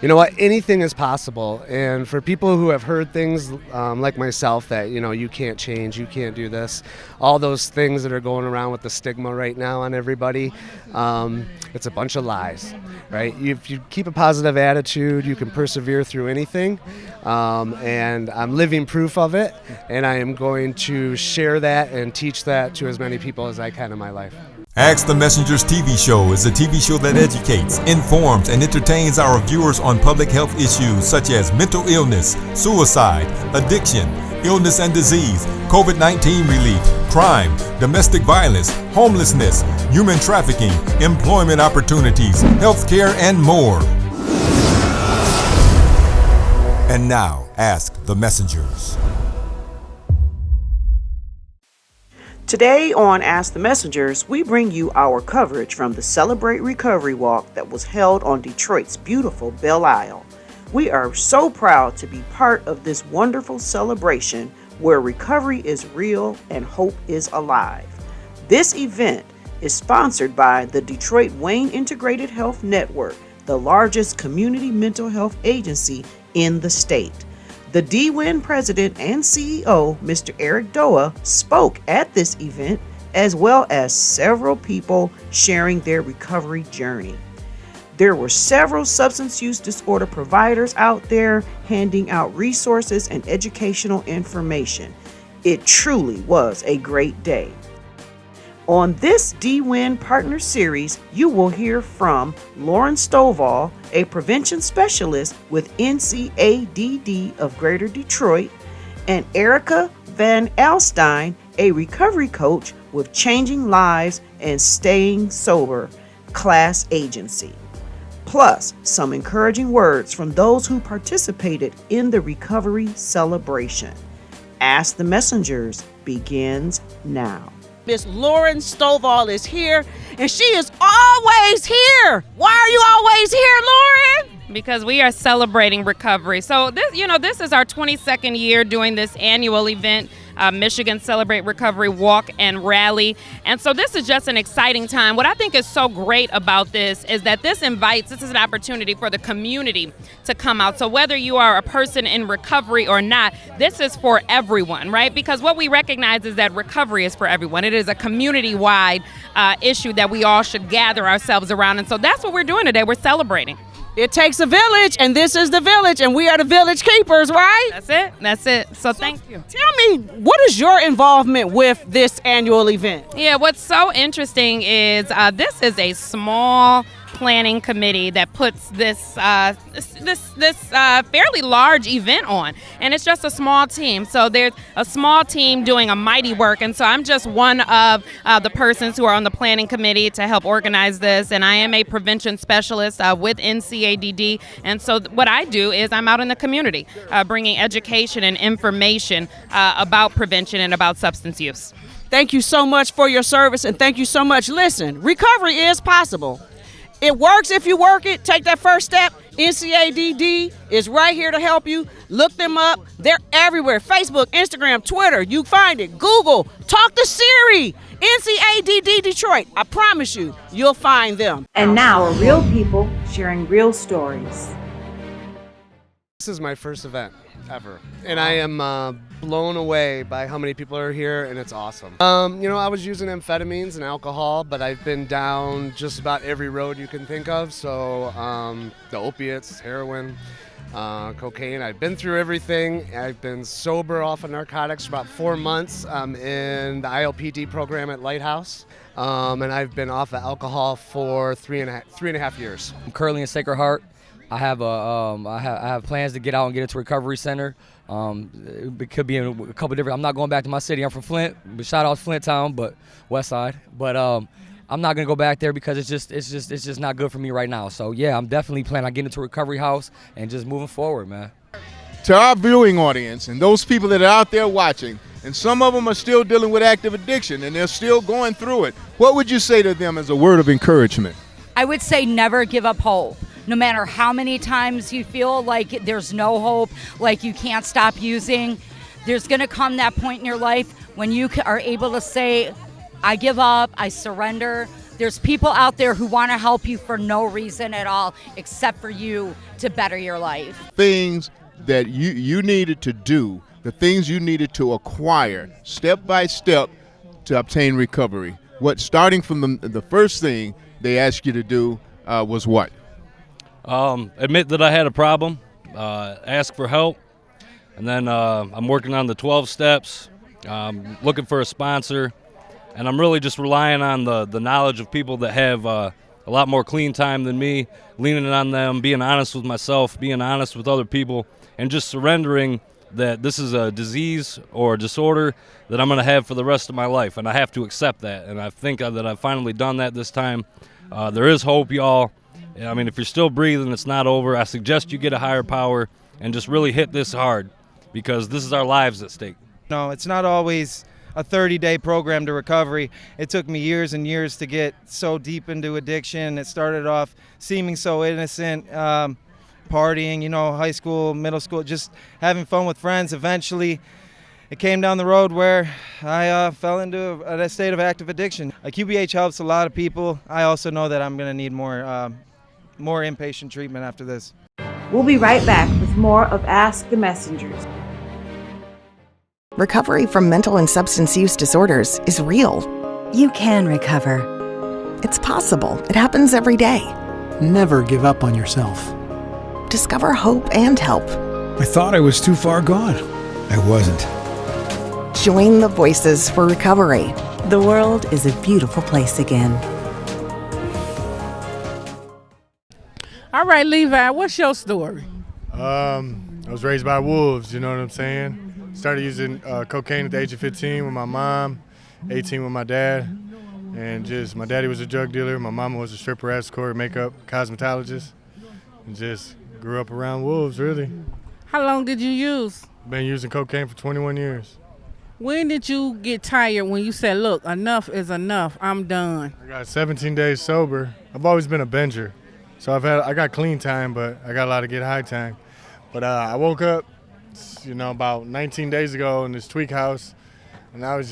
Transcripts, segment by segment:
You know what? Anything is possible. And for people who have heard things like myself that, you can't change, you can't do this, all those things that are going around with the stigma right now on everybody, it's a bunch of lies, right? If you keep a positive attitude, you can persevere through anything. And I'm living proof of it. And I am going to share that and teach that to as many people as I can in my life. Ask the Messenger's TV show is a TV show that educates, informs, and entertains our viewers on public health issues such as mental illness, suicide, addiction, illness and disease, COVID-19 relief, crime, domestic violence, homelessness, human trafficking, employment opportunities, healthcare, and more. And now, ask the Messengers. Today on Ask the Messengers, we bring you our coverage from the Celebrate Recovery Walk that was held on Detroit's beautiful Belle Isle. We are so proud to be part of this wonderful celebration where recovery is real and hope is alive. This event is sponsored by the DWIHN Integrated Health Network, the largest community mental health agency in the state. The DWIHN president and CEO, Mr. Erika, spoke at this event, as well as several people sharing their recovery journey. There were several substance use disorder providers out there handing out resources and educational information. It truly was a great day. On this DWIHN Partner Series, you will hear from Lauren Stovall, a prevention specialist with NCADD of Greater Detroit, and Erika VanAlstine, a recovery coach with Changing Lives and Staying Sober class agency. Plus, some encouraging words from those who participated in the recovery celebration. Ask the Messengers begins now. Miss Lauren Stovall is here, and she is always here. Why are you always here, Lauren? Because we are celebrating recovery. So this is our 22nd year doing this annual event, Michigan Celebrate Recovery Walk and Rally. And so this is just an exciting time. What I think is so great about this is that this is an opportunity for the community to come out. So whether you are a person in recovery or not, this is for everyone, right? Because what we recognize is that recovery is for everyone. It is a community-wide issue that we all should gather ourselves around. And so that's what we're doing today. We're celebrating. It takes a village, and this is the village, and we are the village keepers, right? That's it. So thank you. Tell me, what is your involvement with this annual event? Yeah, what's so interesting is this is a small planning committee that puts this fairly large event on, and it's just a small team. So there's a small team doing a mighty work, and so I'm just one of the persons who are on the planning committee to help organize this, and I am a prevention specialist with NCADD, and so what I do is I'm out in the community bringing education and information about prevention and about substance use. Thank you so much for your service, and thank you so much. Listen, recovery is possible. It works if you work it. Take that first step. NCADD is right here to help you. Look them up. They're everywhere. Facebook, Instagram, Twitter. You find it. Google. Talk to Siri. NCADD Detroit. I promise you, you'll find them. And now, are real people sharing real stories. This is my first event ever, and I am blown away by how many people are here, and it's awesome. I was using amphetamines and alcohol, but I've been down just about every road you can think of. So the opiates, heroin, cocaine, I've been through everything. I've been sober off of narcotics for about 4 months in the ILPD program at Lighthouse. And I've been off of alcohol for three and a half years. I'm currently in Sacred Heart. I have plans to get out and get into a recovery center. It could be in a couple different. I'm not going back to my city. I'm from Flint. Shout out Flint Town, but West Side. But I'm not gonna go back there because it's just not good for me right now. So yeah, I'm definitely planning on getting into a recovery house and just moving forward, man. To our viewing audience and those people that are out there watching, and some of them are still dealing with active addiction and they're still going through it, what would you say to them as a word of encouragement? I would say never give up hope. No matter how many times you feel like there's no hope, like you can't stop using, there's going to come that point in your life when you are able to say, I give up, I surrender, There's people out there who want to help you for no reason at all except for you to better your life. Things that you needed to do, the things you needed to acquire step by step to obtain recovery. Starting from the first thing they asked you to do was what? Admit that I had a problem, ask for help, and then I'm working on the 12 steps, looking for a sponsor, and I'm really just relying on the knowledge of people that have a lot more clean time than me, leaning on them, being honest with myself, being honest with other people, and just surrendering that this is a disease or a disorder that I'm going to have for the rest of my life, and I have to accept that. And I think that I've finally done that this time. There is hope, y'all. I mean, if you're still breathing, it's not over. I suggest you get a higher power and just really hit this hard, because this is our lives at stake. No, it's not always a 30-day program to recovery. It took me years and years to get so deep into addiction. It started off seeming so innocent, partying, high school, middle school, just having fun with friends. Eventually, it came down the road where I fell into a state of active addiction. QBH helps a lot of people. I also know that I'm going to need more inpatient treatment after this. We'll be right back with more of Ask the Messengers. Recovery from mental and substance use disorders is real. You can recover. It's possible. It happens every day. Never give up on yourself. Discover hope and help. I thought I was too far gone. I wasn't. Join the Voices for Recovery. The world is a beautiful place again. All right, Levi, what's your story? I was raised by wolves, you know what I'm saying? Started using cocaine at the age of 15 with my mom, 18 with my dad, and my daddy was a drug dealer, my mama was a stripper, escort, makeup, cosmetologist, and just grew up around wolves, really. How long did you use? Been using cocaine for 21 years. When did you get tired when you said, look, enough is enough, I'm done? I got 17 days sober. I've always been a binger, so I got clean time, but I got a lot of get high time. But I woke up, about 19 days ago in this tweak house, and I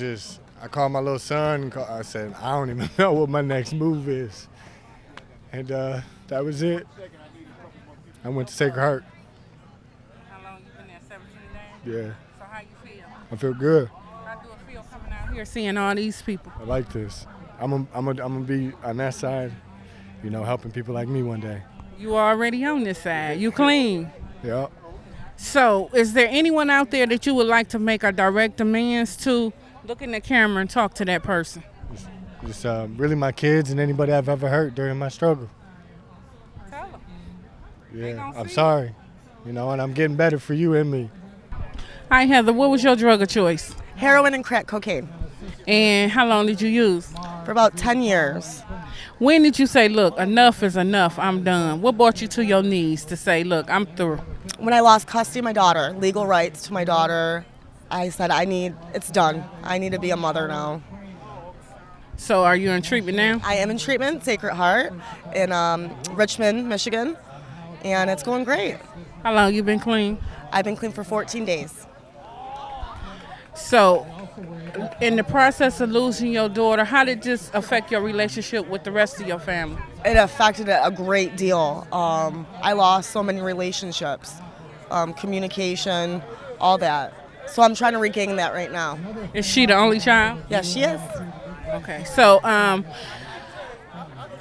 called my little son, and I said, I don't even know what my next move is. And that was it. I went to Sacred Heart. How long you been there, 17 days? Yeah. So how you feel? I feel good. How do it feel coming out here seeing all these people? I like this. I'm gonna be on that side, helping people like me one day. You already on this side. You clean. Yeah. So, is there anyone out there that you would like to make a direct demands to? Look in the camera and talk to that person. Just really my kids and anybody I've ever hurt during my struggle. Tell them. Yeah, I'm sorry. And I'm getting better for you and me. Hi, Heather. What was your drug of choice? Heroin and crack cocaine. And how long did you use? For about 10 years. When did you say, look, enough is enough, I'm done? What brought you to your knees to say, look, I'm through? When I lost custody of my daughter, legal rights to my daughter, I said, it's done. I need to be a mother now. So are you in treatment now? I am in treatment, Sacred Heart, in Richmond, Michigan, and it's going great. How long you been clean? I've been clean for 14 days. So, in the process of losing your daughter, how did this affect your relationship with the rest of your family? It affected it a great deal. I lost so many relationships, communication, all that. So I'm trying to regain that right now. Is she the only child? Yes, she is. Okay, so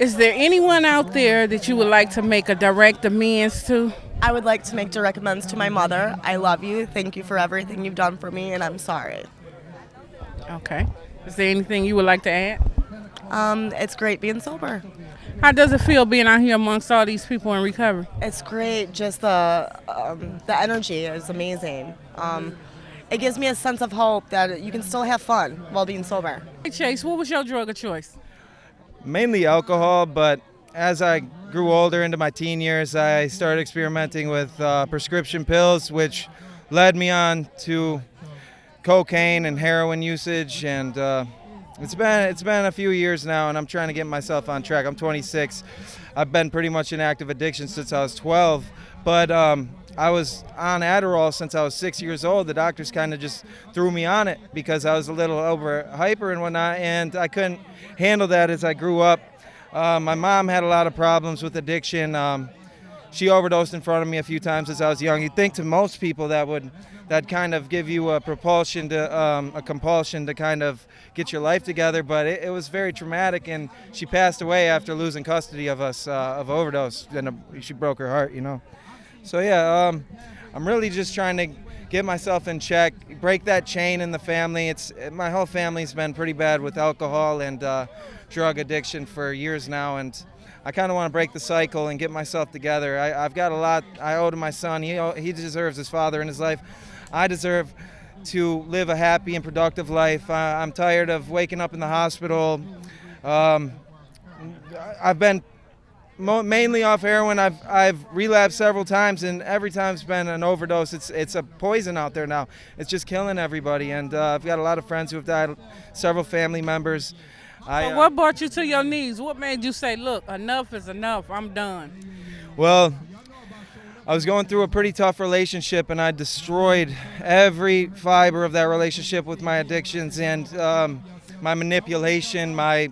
is there anyone out there that you would like to make a direct amends to? I would like to make direct amends to my mother. I love you. Thank you for everything you've done for me, and I'm sorry. Okay. Is there anything you would like to add? It's great being sober. How does it feel being out here amongst all these people in recovery? It's great. Just the energy is amazing. It gives me a sense of hope that you can still have fun while being sober. Hey Chase, what was your drug of choice? Mainly alcohol, but as I grew older into my teen years, I started experimenting with prescription pills, which led me on to cocaine and heroin usage, and it's been a few years now, and I'm trying to get myself on track. I'm 26. I've been pretty much in active addiction since I was 12, but I was on Adderall since I was 6 years old. The doctors kind of just threw me on it because I was a little over hyper and whatnot, and I couldn't handle that as I grew up. My mom had a lot of problems with addiction. She overdosed in front of me a few times as I was young. You'd think to most people that kind of give you a compulsion to kind of get your life together, but it was very traumatic, and she passed away after losing custody of us of overdose, and she broke her heart, you know. So yeah, I'm really just trying to get myself in check, break that chain in the family. My whole family's been pretty bad with alcohol and drug addiction for years now, and I kind of want to break the cycle and get myself together. I've got a lot I owe to my son. He deserves his father in his life. I deserve to live a happy and productive life. I'm tired of waking up in the hospital. I've been mainly off heroin. I've relapsed several times, and every time it's been an overdose. It's a poison out there now. It's just killing everybody, and I've got a lot of friends who have died, several family members. So what brought you to your knees? What made you say, look, enough is enough, I'm done? Well, I was going through a pretty tough relationship, and I destroyed every fiber of that relationship with my addictions and my manipulation, my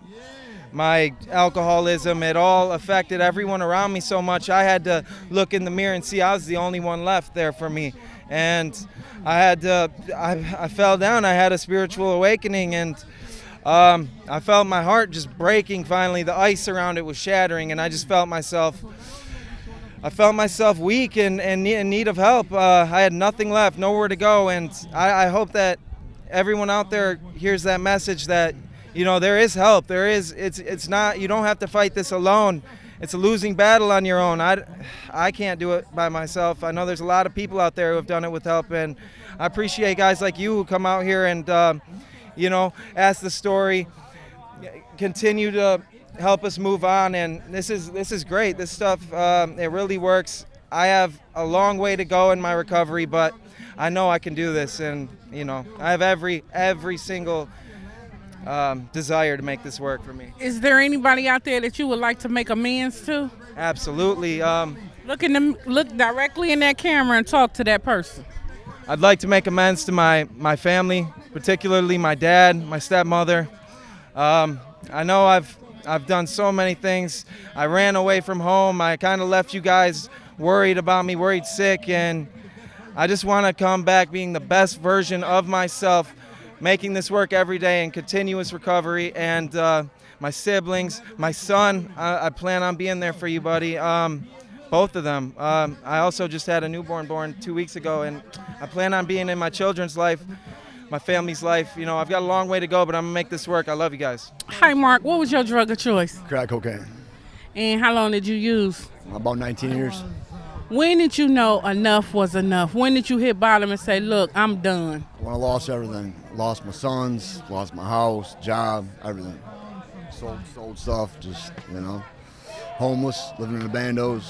alcoholism. It all affected everyone around me so much. I had to look in the mirror and see I was the only one left there for me. And I fell down. I had a spiritual awakening, and I felt my heart just breaking finally. The ice around it was shattering, and I just felt myself weak and in need of help. I had nothing left, nowhere to go, and I hope that everyone out there hears that message that, you know, there is help. There is. It's not. You don't have to fight this alone. It's a losing battle on your own. I can't do it by myself. I know there's a lot of people out there who have done it with help, and I appreciate guys like you who come out here and you know, ask the story, continue to help us move on, and this is great. This stuff, it really works. I have a long way to go in my recovery, but I know I can do this, and you know, I have every single desire to make this work for me. Is there anybody out there that you would like to make amends to? Absolutely. Look directly in that camera and talk to that person. I'd like to make amends to my family, particularly my dad, my stepmother. I know I've done so many things. I ran away from home. I kind of left you guys worried about me, worried sick, and I just want to come back being the best version of myself, making this work every day in continuous recovery. And my siblings, my son, I plan on being there for you, buddy. Both of them. I also just had a newborn born 2 weeks ago, and I plan on being in my children's life, my family's life. You know, I've got a long way to go, but I'm gonna make this work. I love you guys. Hi, Mark. What was your drug of choice? Crack cocaine. And how long did you use? About 19 years. When did you know enough was enough? When did you hit bottom and say, look, I'm done? When I lost everything. Lost my sons, lost my house, job, everything. Sold stuff, just, you know. Homeless, living in the bandos.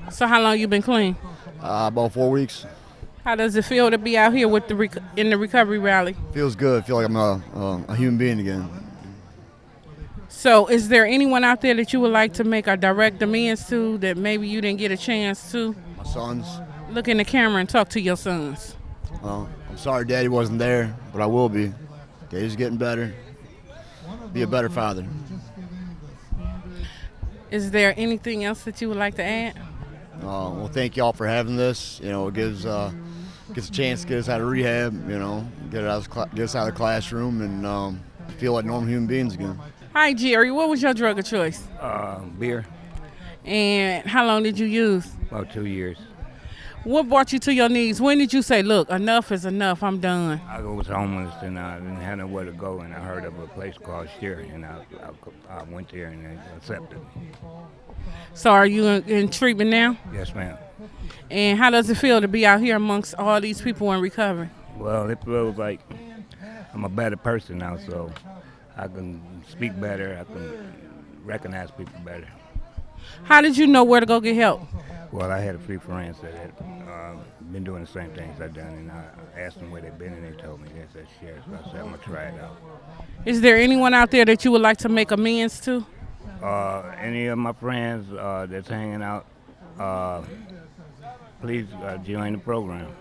So how long you been clean? About 4 weeks. How does it feel to be out here with in the recovery rally? Feels good. Feel like I'm a human being again. So is there anyone out there that you would like to make a direct amends to that maybe you didn't get a chance to? My sons. Look in the camera and talk to your sons. Well, I'm sorry Daddy wasn't there, but I will be. Daddy's getting better. Be a better father. Is there anything else that you would like to add? Well, thank y'all for having this. You know, it gives a chance to get us out of rehab, you know, get us out of the classroom and feel like normal human beings again. Hi, Jerry. What was your drug of choice? Beer. And how long did you use? About 2 years. What brought you to your knees? When did you say, look, enough is enough, I'm done? I was homeless and I didn't have nowhere to go, and I heard of a place called Shear, and I went there and they accepted me. So are you in treatment now? Yes, ma'am. And how does it feel to be out here amongst all these people in recovery? Well, it feels like I'm a better person now, so I can speak better, I can recognize people better. How did you know where to go get help? Well, I had a few friends that had been doing the same things I've done, and I asked them where they've been, and they told me that's at Sheriff. So I said, I'm going to try it out. Is there anyone out there that you would like to make amends to? Any of my friends that's hanging out, please join the program.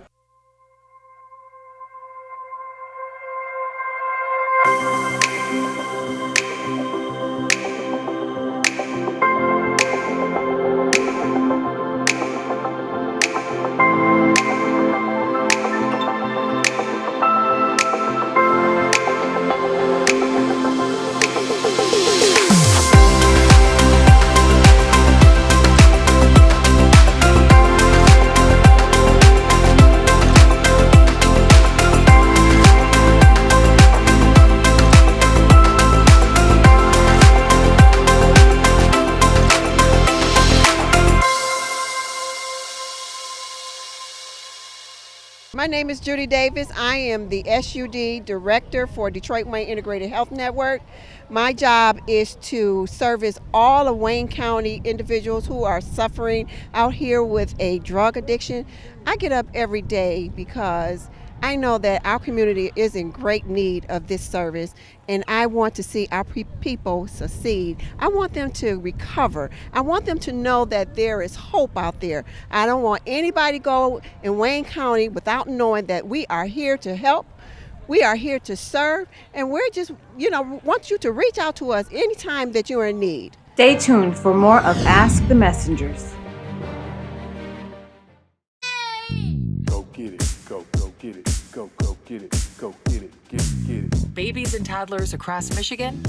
My name is Judy Davis. I am the SUD Director for Detroit Wayne Integrated Health Network. My job is to service all of Wayne County individuals who are suffering out here with a drug addiction. I get up every day because I know that our community is in great need of this service, and I want to see our people succeed. I want them to recover. I want them to know that there is hope out there. I don't want anybody to go in Wayne County without knowing that we are here to help. We are here to serve, and we're just, want you to reach out to us anytime that you're in need. Stay tuned for more of Ask the Messengers. Go get it, go get it, go get it, go get it, get it. Babies and toddlers across Michigan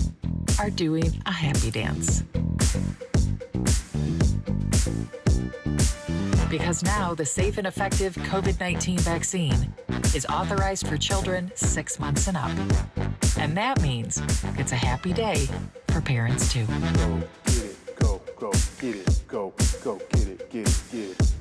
are doing a happy dance. Because now the safe and effective COVID-19 vaccine is authorized for children 6 months and up. And that means it's a happy day for parents too. Go get it, go get it, go get it, get it.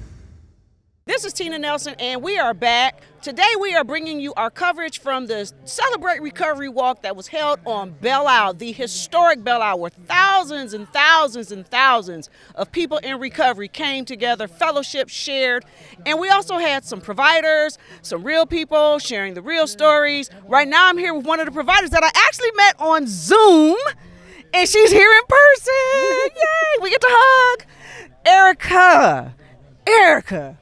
This is Tina Nelson, and we are back. Today we are bringing you our coverage from the Celebrate Recovery Walk that was held on Belle Isle, the historic Belle Isle, where thousands and thousands and thousands of people in recovery came together, fellowship shared, and we also had some providers, some real people sharing the real stories. Right now I'm here with one of the providers that I actually met on Zoom, and she's here in person. Yay, we get to hug. Erika.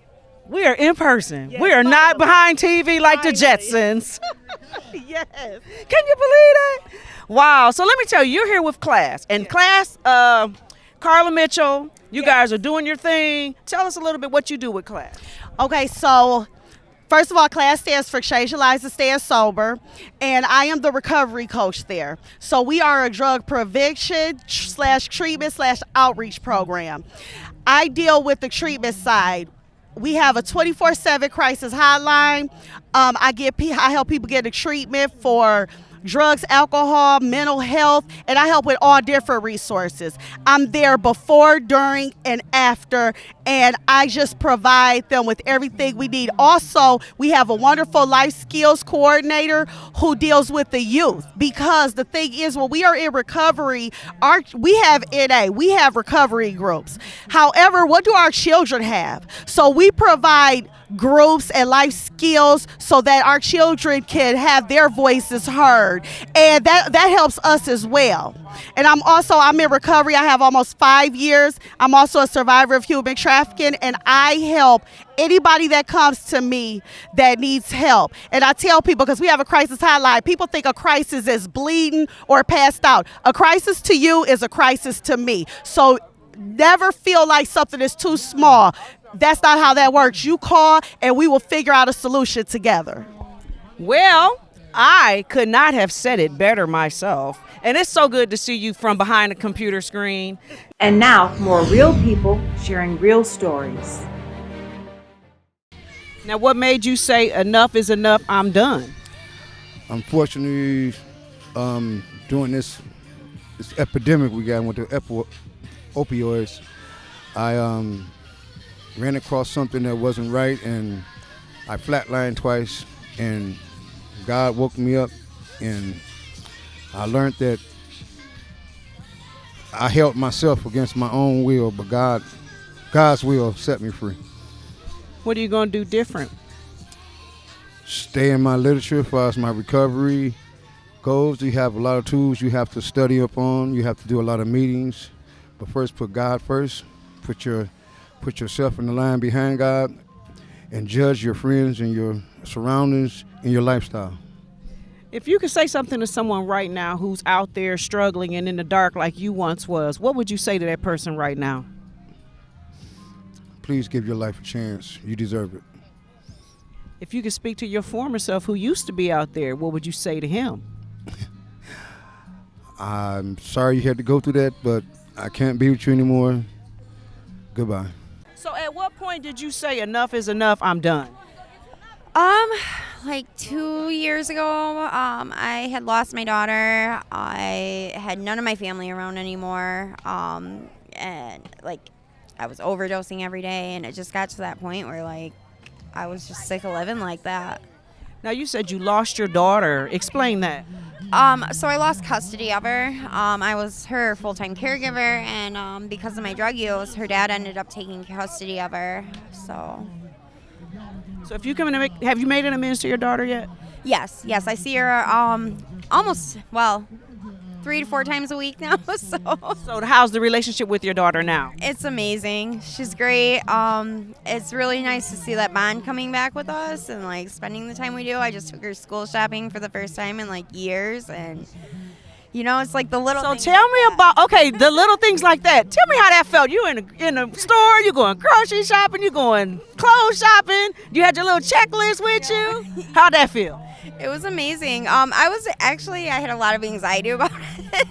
We are in person. Yes, we are not behind TV like the Jetsons. Yes. Can you believe that? Wow. So let me tell you, you're here with class. And class, Carla Mitchell, you guys are doing your thing. Tell us a little bit what you do with class. Okay, so first of all, class stands for Change Your Lives to Stay Sober, and I am the recovery coach there. So we are a drug prevention / treatment / outreach program. I deal with the treatment side. We have a 24/7 crisis hotline. I help people get a treatment for drugs, alcohol, mental health, and I help with all different resources. I'm there before, during, and after, and I just provide them with everything we need. Also, we have a wonderful life skills coordinator who deals with the youth, because the thing is, when we are in recovery, we have NA, we have recovery groups. However, what do our children have? So we provide groups and life skills so that our children can have their voices heard, and that helps us as well. And I'm in recovery. I have almost 5 years. I'm also a survivor of human trafficking, and I help anybody that comes to me that needs help. And I tell people, because we have a crisis hotline, people think a crisis is bleeding or passed out. A crisis to you is a crisis to me. So never feel like something is too small. That's not how that works. You call and we will figure out a solution together. Well, I could not have said it better myself. And it's so good to see you from behind the computer screen. And now, more real people sharing real stories. Now, what made you say enough is enough, I'm done? Unfortunately, during this epidemic we got with the opioids, I ran across something that wasn't right, and I flatlined twice, and God woke me up, and I learned that I held myself against my own will, but God's will set me free. What are you going to do different? Stay in my literature as far as my recovery goes. You have a lot of tools you have to study up on. You have to do a lot of meetings, but first put God first. Put yourself in the line behind God, and judge your friends and your surroundings and your lifestyle. If you could say something to someone right now who's out there struggling and in the dark like you once was, what would you say to that person right now? Please give your life a chance. You deserve it. If you could speak to your former self who used to be out there, what would you say to him? I'm sorry you had to go through that, but I can't be with you anymore. Goodbye. So at what point did you say enough is enough, I'm done? Like 2 years ago, I had lost my daughter. I had none of my family around anymore. And like I was overdosing every day, and it just got to that point where like I was just sick of living like that. Now, you said you lost your daughter. Explain that. So I lost custody of her. I was her full-time caregiver, and because of my drug use, her dad ended up taking custody of her. So if you have you made an amends to your daughter yet? yes, I see her almost 3 to 4 times a week now. So how's the relationship with your daughter now? It's amazing. She's great. It's really nice to see that bond coming back with us and like spending the time we do. I just took her school shopping for the first time in like years, and it's like the little. So tell me about the little things like that. Tell me how that felt. You in a store, you going grocery shopping, you going clothes shopping. You had your little checklist with you. How'd that feel? It was amazing. I had a lot of anxiety about it,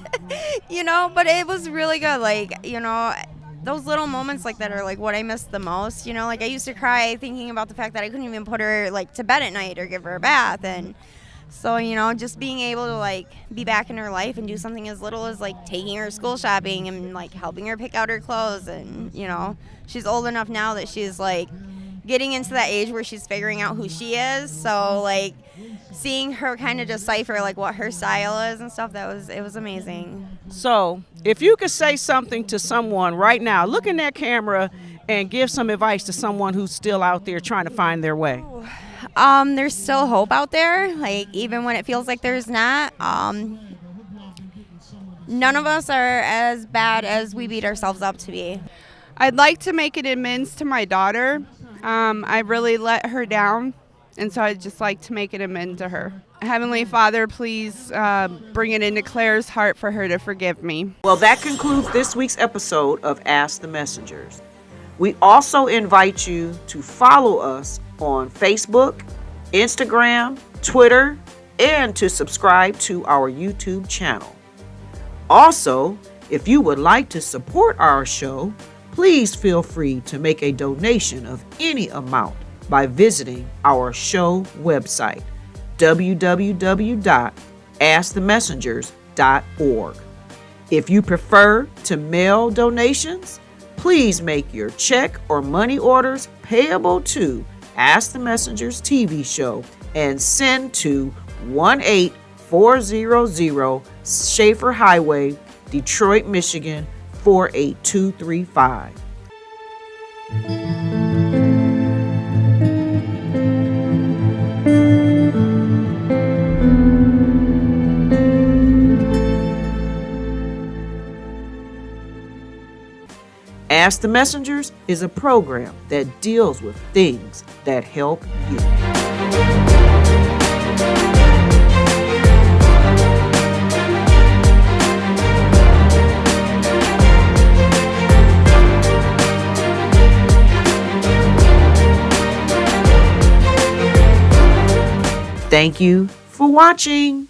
but it was really good. Like, those little moments like that are like what I miss the most. Like I used to cry thinking about the fact that I couldn't even put her like to bed at night or give her a bath. And so, just being able to like be back in her life and do something as little as like taking her school shopping and like helping her pick out her clothes. And, she's old enough now that she's like getting into that age where she's figuring out who she is. So like seeing her kind of decipher like what her style is and stuff, it was amazing. So if you could say something to someone right now, look in that camera and give some advice to someone who's still out there trying to find their way. There's still hope out there, like even when it feels like there's not. None of us are as bad as we beat ourselves up to be. I'd like to make an amends to my daughter. I really let her down, and so I'd just like to make an amends to her. Heavenly Father, please bring it into Claire's heart for her to forgive me. Well, that concludes this week's episode of Ask the Messengers. We also invite you to follow us on Facebook, Instagram, Twitter, and to subscribe to our YouTube channel. Also, if you would like to support our show, please feel free to make a donation of any amount by visiting our show website, www.askthemessengers.org. If you prefer to mail donations, please make your check or money orders payable to Ask the Messengers TV show and send to 18400 Schaefer Highway, Detroit, Michigan 48235. Ask the Messengers is a program that deals with things that help you. Thank you for watching.